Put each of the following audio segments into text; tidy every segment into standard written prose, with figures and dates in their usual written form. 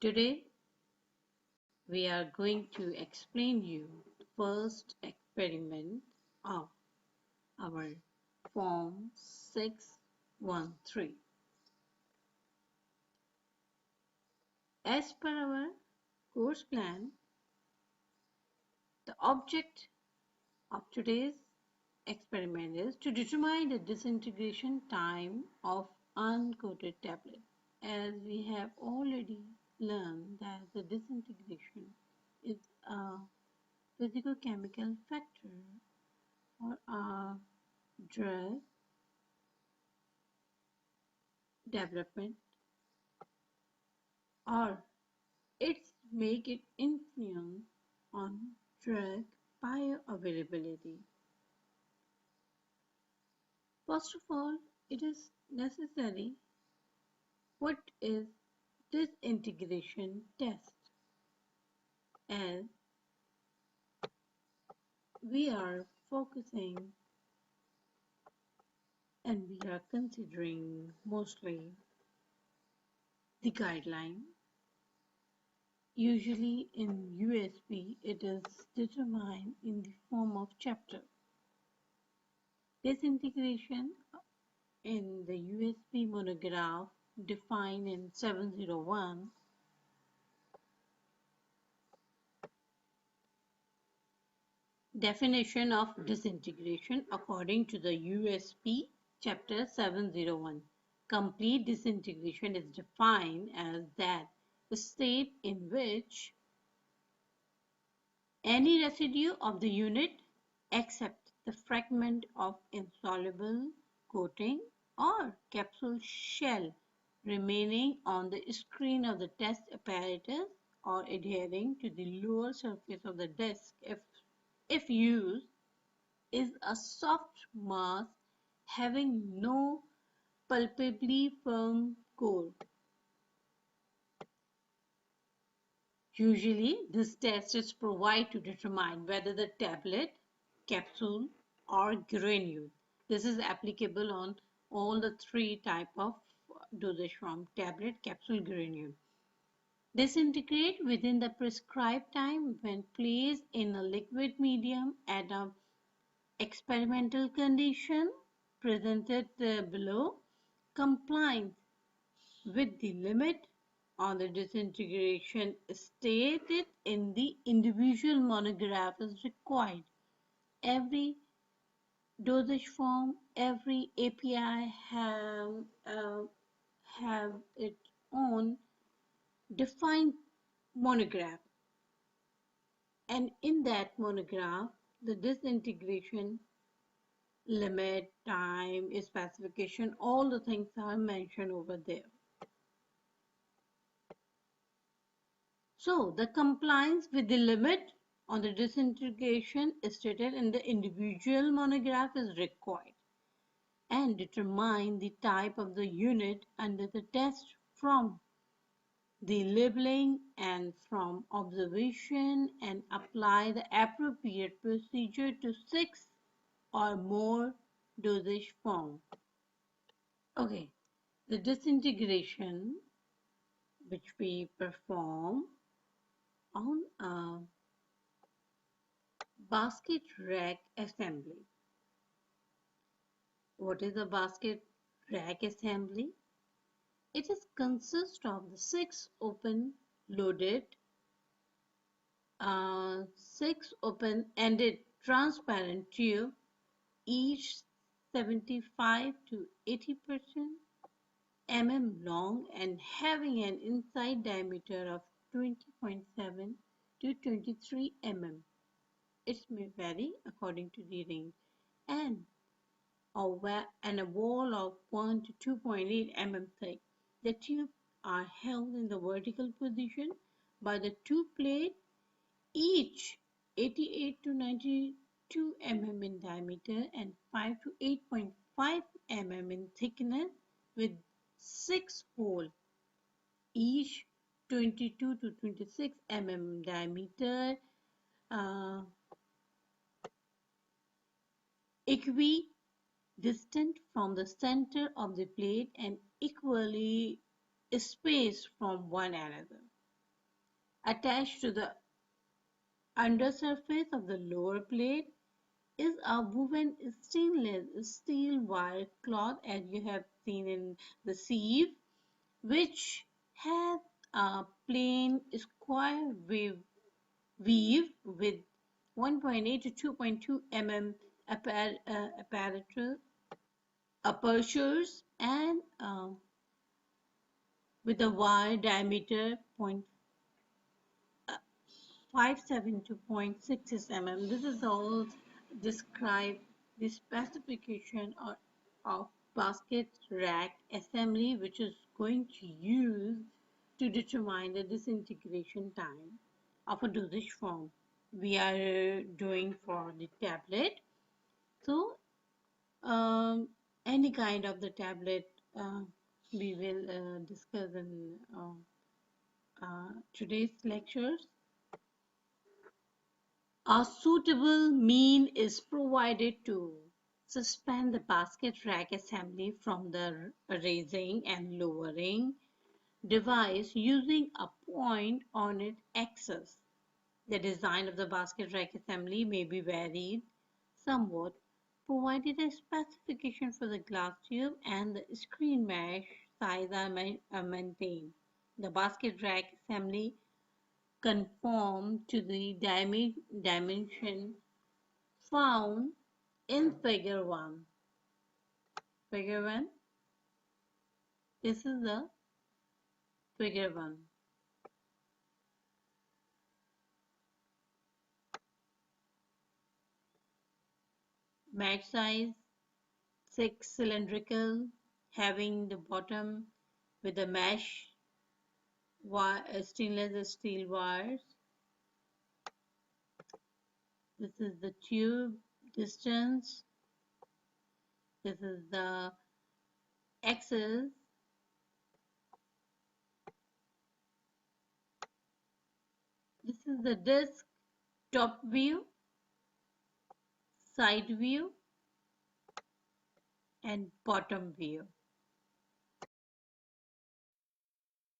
Today we are going to explain you the first experiment of our Form 613. As per our course plan, the object of today's experiment is to determine the disintegration time of uncoated tablet. As we have already learned that the disintegration is a physicochemical factor or a drug development or its make it influence on drug bioavailability. First of all, it is necessary what is disintegration test, as we are focusing and we are considering mostly the guideline. Usually in USP, it is determined in the form of chapter. Disintegration in the USP monograph defined in 701 definition of disintegration according to the USP chapter 701. Complete disintegration is defined as that state in which any residue of the unit except the fragment of insoluble coating or capsule shell remaining on the screen of the test apparatus or adhering to the lower surface of the disc if used is a soft mass having no palpably firm core. Usually, this test is provided to determine whether the tablet, capsule, or granule. This is applicable on all the three type of dosage form: tablet, capsule, granule. Disintegrate within the prescribed time when placed in a liquid medium at a experimental condition presented below complies with the limit on the disintegration stated in the individual monograph is required. Every dosage form, every API have its own defined monograph, and in that monograph the disintegration limit, time, specification, all the things are mentioned over there. So the compliance with the limit on the disintegration stated in the individual monograph is required, and determine the type of the unit under the test from the labeling and from observation, and apply the appropriate procedure to 6 or more dosage forms. Okay, the disintegration which we perform on a basket rack assembly. What is a basket rack assembly? It is consists of the 6 open loaded, 6 open-ended transparent tube, each 75 to 80% mm long and having an inside diameter of 20.7 to 23 mm. It may vary according to the range, and a wall of 1 to 2.8 mm thick. The tubes are held in the vertical position by the two plates, each 88 to 92 mm in diameter and 5 to 8.5 mm in thickness, with 6 holes, each 22 to 26 mm diameter, equidistant from the center of the plate and equally spaced from one another. Attached to the undersurface of the lower plate is a woven stainless steel wire cloth, as you have seen in the sieve, which has a plain square weave with 1.8 to 2.2 mm apertures and with a wire diameter 0.57 to 0.66 mm. This is all describe the specification of basket rack assembly, which is going to use to determine the disintegration time of a dosage form we are doing for the tablet. So any kind of the tablet we will discuss in today's lectures. A suitable mean is provided to suspend the basket rack assembly from the raising and lowering device using a point on its axis. The design of the basket rack assembly may be varied somewhat, provided a specification for the glass tube and the screen mesh size are maintained. The basket rack assembly conform to the dimension found in Figure 1. Figure 1, this is the Figure 1. Mesh size 6 cylindrical, having the bottom with the mesh stainless steel wires. This is the tube distance. This is the axis. This is the disc top view, side view, and bottom view.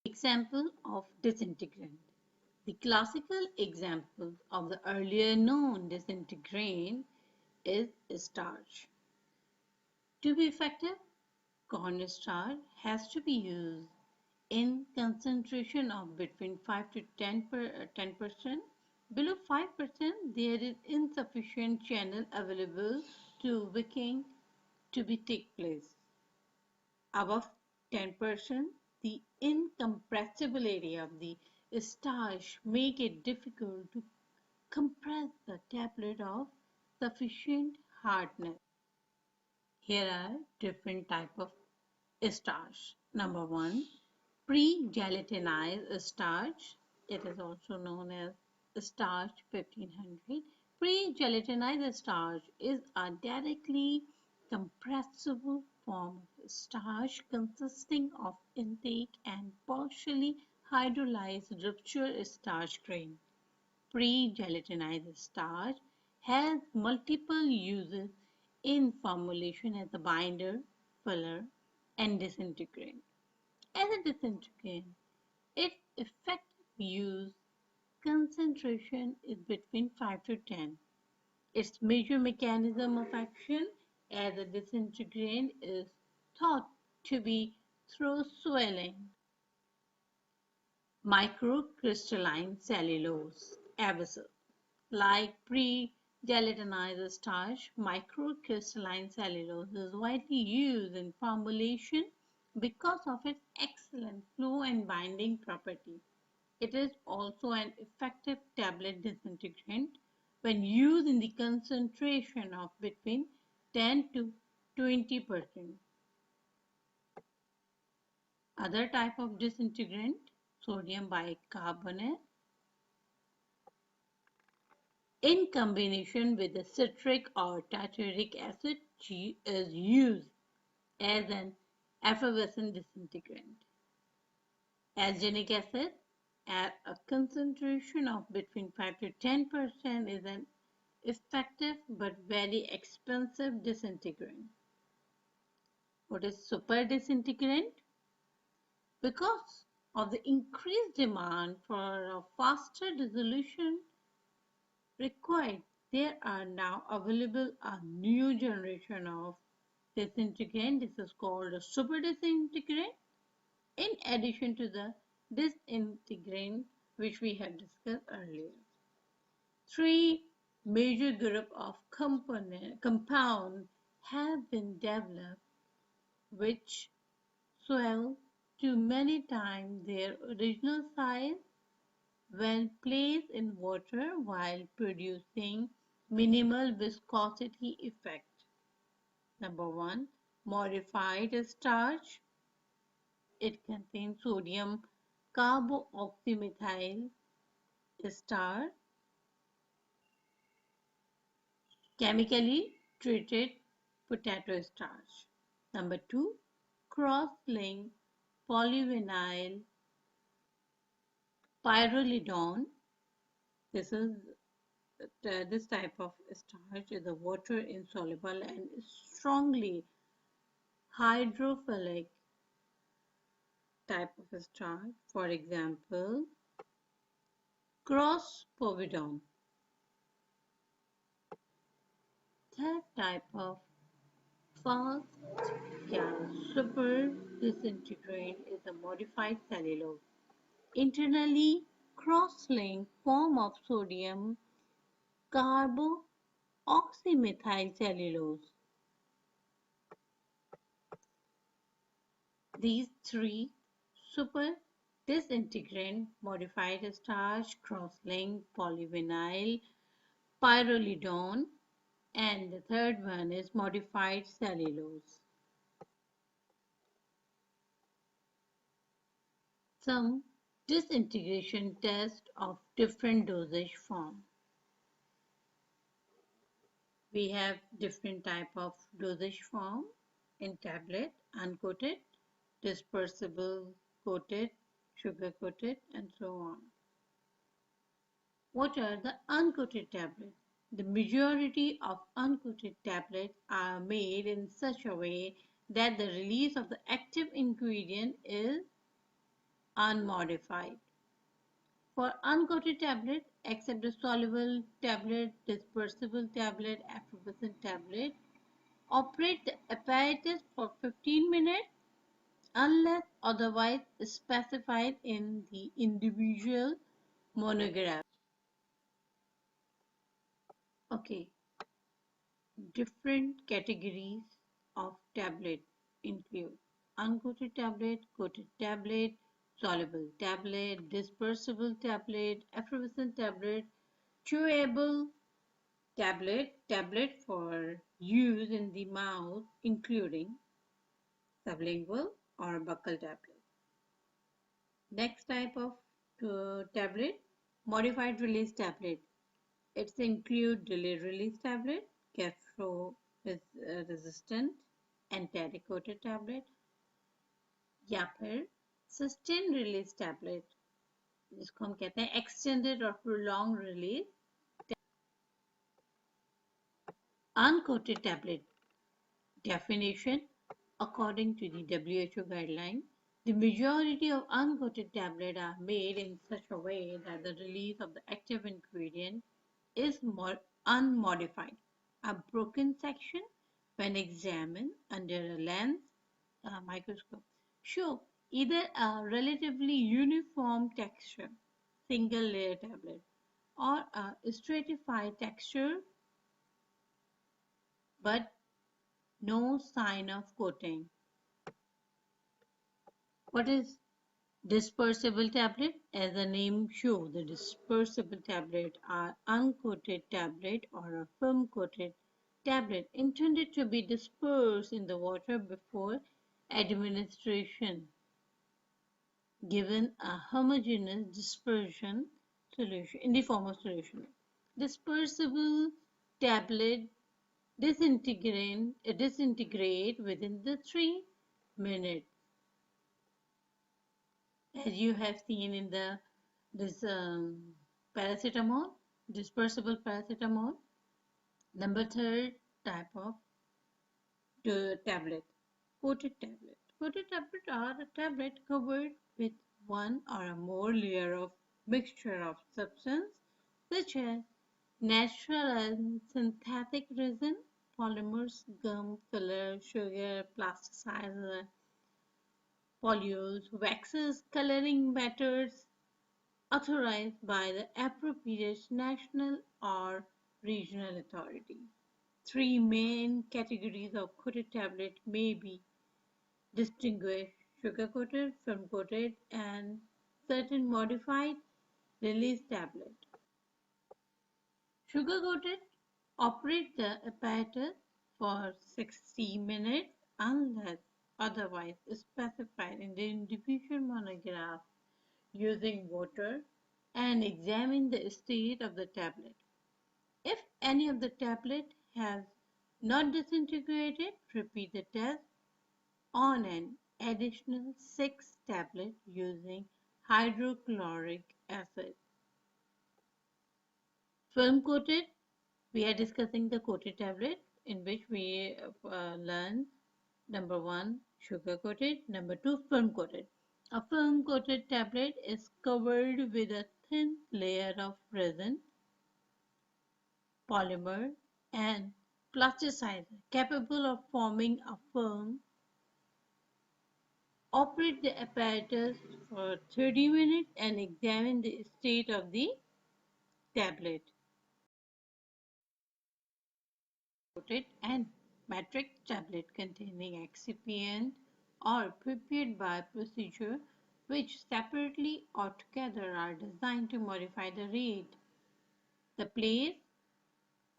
Example of disintegrant. The classical example of the earlier known disintegrant is starch. To be effective, cornstarch has to be used in concentration of between 5 to 10%. Below 5%, there is insufficient channel available to wicking to be take place. Above 10%, the incompressible area of the starch make it difficult to compress the tablet of sufficient hardness. Here are different type of starch. Number one, pre-gelatinized starch. It is also known as starch 1500. Pre-gelatinized starch is a directly compressible form of starch consisting of intake and partially hydrolyzed rupture starch grain. Pre-gelatinized starch has multiple uses in formulation as a binder, filler, and disintegrant. As a disintegrant, its effective use concentration is between 5 to 10. Its major mechanism of action as a disintegrant is thought to be through swelling. Microcrystalline cellulose, abyssal. Like pre-gelatinized starch, microcrystalline cellulose is widely used in formulation because of its excellent flow and binding property. It is also an effective tablet disintegrant when used in the concentration of between 10 to 20%. Other type of disintegrant, sodium bicarbonate, in combination with the citric or tartaric acid is used as an effervescent disintegrant. Alginic acid at a concentration of between 5 to 10% is an effective but very expensive disintegrant. What is super disintegrant? Because of the increased demand for a faster dissolution required, there are now available a new generation of disintegrant. This is called a super disintegrant. In addition to the disintegrant which we have discussed earlier, three major group of compound have been developed which swell to many times their original size when placed in water while producing minimal viscosity effect. Number one, modified starch. It contains sodium carboxymethyl ester, chemically treated potato starch. Number two, cross-linked polyvinyl pyrrolidone. This is this type of starch is a water insoluble and strongly hydrophilic type of starch. For example, cross povidone. Third type of fast gas super disintegrant is a modified cellulose. Internally cross-linked form of sodium carboxymethyl cellulose. These three super disintegrant modified starch, cross-linked polyvinyl pyrrolidone, and the third one is modified cellulose. Some disintegration tests of different dosage form. We have different type of dosage form in tablet, uncoated, dispersible, coated, sugar coated, and so on. What are the uncoated tablets? The majority of uncoated tablets are made in such a way that the release of the active ingredient is unmodified. For uncoated tablet, except the soluble tablet, dispersible tablet, effervescent tablet, operate the apparatus for 15 minutes unless otherwise specified in the individual monograph. Okay, different categories of tablet include uncoated tablet, coated tablet, soluble tablet, dispersible tablet, effervescent tablet, chewable tablet, tablet for use in the mouth, including sublingual or buccal tablet. Next type of tablet, modified release tablet. It include delayed release tablet, gastro resistant enteric-coated tablet या फिर sustained release tablet जिसको हम कहते हैं extended or prolonged release. Uncoated tablet definition according to the WHO guideline. The majority of uncoated tablets are made in such a way that the release of the active ingredient is unmodified. A broken section, when examined under a lens microscope, show either a relatively uniform texture, single layer tablet, or a stratified texture but no sign of coating. What is dispersible tablet? As the name shows, the dispersible tablet are uncoated tablet or a film coated tablet intended to be dispersed in the water before administration, given a homogeneous dispersion solution in the form of solution. Dispersible tablet disintegrate within the 3 minutes. As you have seen in this paracetamol, dispersible paracetamol. Number third type of tablet, coated tablet. Coated tablet are a tablet covered with one or more layer of mixture of substance such as natural and synthetic resin, polymers, gum, filler, sugar, plasticizer, polyols, waxes, coloring matters authorized by the appropriate national or regional authority. Three main categories of coated tablet may be distinguished: sugar-coated, film-coated, and certain modified release tablet. Sugar-coated operate the apparatus for 60 minutes unless otherwise specified in the individual monograph using water and examine the state of the tablet. If any of the tablet has not disintegrated, repeat the test on an additional 6 tablets using hydrochloric acid. Film coated, we are discussing the coated tablet in which we learn number one, sugar coated, number two, film coated. A film coated tablet is covered with a thin layer of resin, polymer, and plasticizer capable of forming a film. Operate the apparatus for 30 minutes and examine the state of the tablet. Coated and matrix tablet containing excipient or prepared by procedure which separately or together are designed to modify the rate, the place,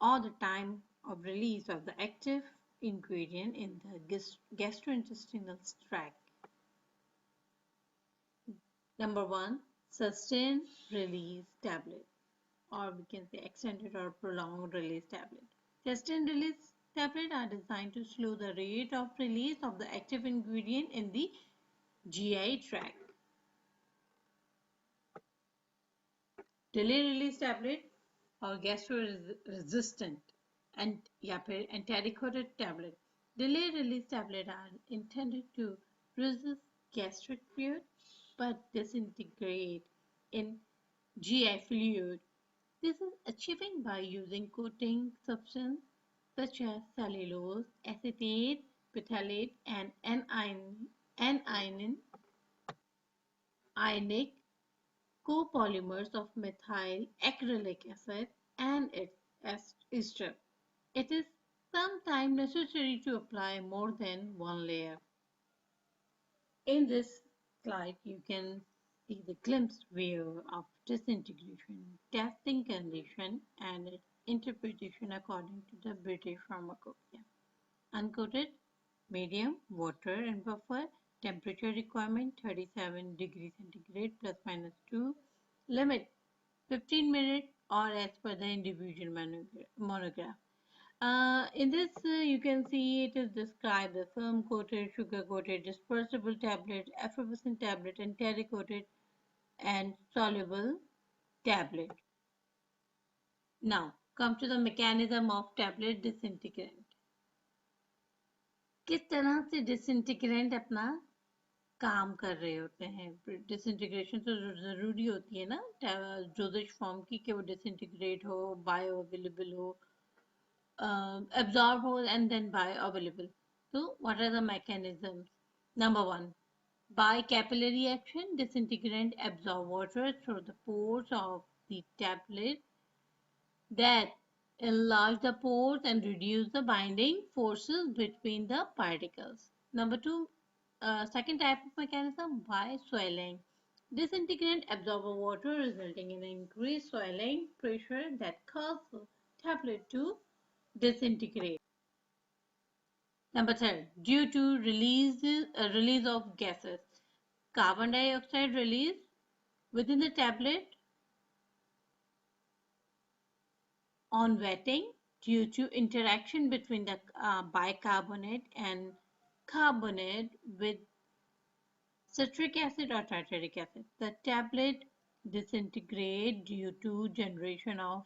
or the time of release of the active ingredient in the gastrointestinal tract. Number one, sustained release tablet, or we can say extended or prolonged release tablet. Sustained release tablets are designed to slow the rate of release of the active ingredient in the GI tract. Delay release tablet or gastro-resistant and या फिर anticoated tablet. Delay release tablet are intended to resist gastric fluid but disintegrate in GI fluid. This is achieving by using coating substance such as cellulose, acetate, phthalate, and anionic copolymers of methyl acrylic acid and its ester. It is sometimes necessary to apply more than one layer. In this slide, you can see the glimpse view of disintegration, testing condition, and its interpretation according to the British Pharmacopoeia. Uncoated, medium, water and buffer, temperature requirement 37 degrees centigrade plus minus 2, limit 15 minutes or as per the individual monograph. In this, you can see it is described the film coated, sugar coated, dispersible tablet, effervescent tablet, and terry coated and soluble tablet. Now, come to the mechanism of tablet disintegrant. किस तरह से disintegrant अपना काम कर रहे होते हैं. Disintegration तो ज़रूरी होती है ना डोजेज फॉर्म की कि वो डिसइंटीग्रेट हो, बायो अवेलेबल हो, absorb whole and then bioavailable. So what are the mechanisms? Number one, by capillary action, disintegrant absorb water through the pores of the tablet that enlarge the pores and reduce the binding forces between the particles. Number two, second type of mechanism by swelling. Disintegrant absorb water resulting in increased swelling pressure that causes tablet to disintegrate. Number third, due to release of gases, carbon dioxide release within the tablet on wetting due to interaction between the bicarbonate and carbonate with citric acid or tartaric acid. The tablet disintegrate due to generation of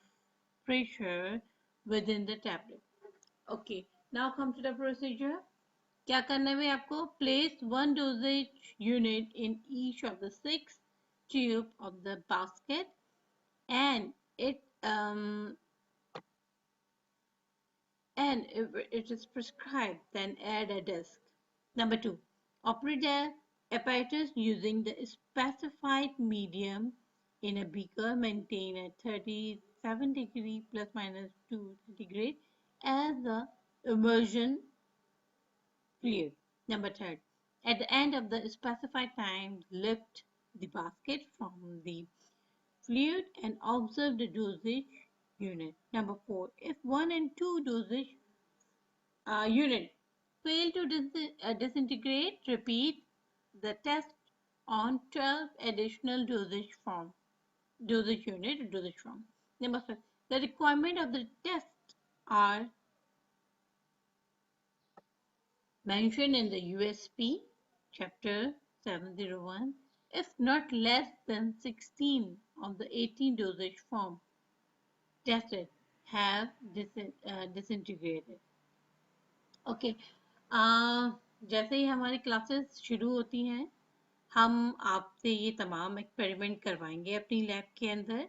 pressure within the tablet. Okay, now come to the procedure. क्या करना है आपको? Place one dosage unit in each of the 6 tube of the basket and if it is prescribed, then add a disc. Number 2, operate the apparatus using the specified medium in a beaker maintained at 37 degree plus minus 2 centigrade as the immersion fluid. Number 3, at the end of the specified time, lift the basket from the fluid and observe the dosage unit. Number 4, if 1 and 2 dosage unit fail to disintegrate, repeat the test on 12 additional dosage unit or dosage form. Number 5, the requirement of the test are mentioned in the USP chapter 701. If not less than 16 of the 18 dosage form tested have disintegrated. Okay जैसे ही हमारी classes शुरू होती हैं हम आपसे ये तमाम experiment करवाएंगे अपनी लैब के अंदर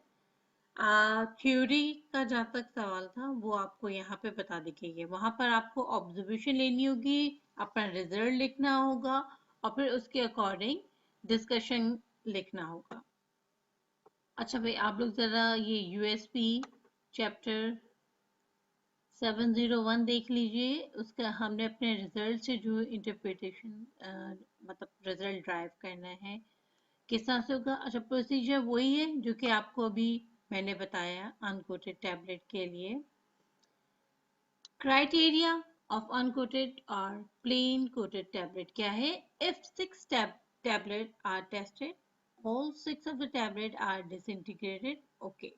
थ्योरी का जहाँ तक सवाल था वो आपको यहाँ पे बता दिखेंगे वहाँ पर आपको ऑब्जर्वेशन लेनी होगी अपना रिजल्ट लिखना होगा और फिर उसके अकॉर्डिंग डिस्कशन लिखना होगा अच्छा भाई आप लोग ज़रा ये यूएसपी चैप्टर 701 देख लीजिए उसका हमने अपने रिजल्ट से जो इंटरप्रिटेशन मतलब रिजल्ट ड्राइव करना है किस तरह से होगा अच्छा प्रोसीजर वही है जो कि आपको अभी मैंने बताया अनकोटेड टैबलेट के लिए क्राइटेरिया ऑफ अनकोटेड और प्लेन कोटेड टैबलेट क्या है if 6 tablet are tested all 6 of the tablet are disintegrated okay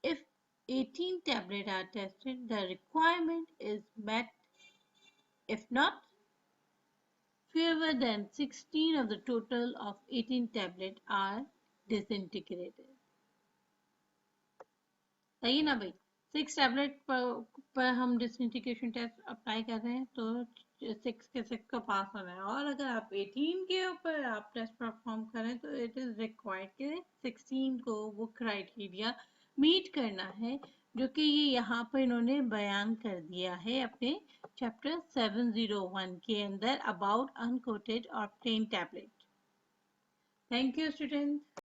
if 18 tablets are tested, the requirement is met. If not, fewer than 16 of the total of 18 tablets are disintegrated. सही है ना भाई 6 tablet पर हम disintegration test apply कर रहे हैं तो 6 के 6 का पास होना है और अगर आप 18 के ऊपर आप टेस्ट परफॉर्म करें तो इट इज रिक्वायर्ड कि 16 को वो क्राइटेरिया मीट करना है जो कि ये यहाँ पर इन्होंने बयान कर दिया है अपने चैप्टर 701 के अंदर अबाउट अनकोटेड और plain tablet thank you student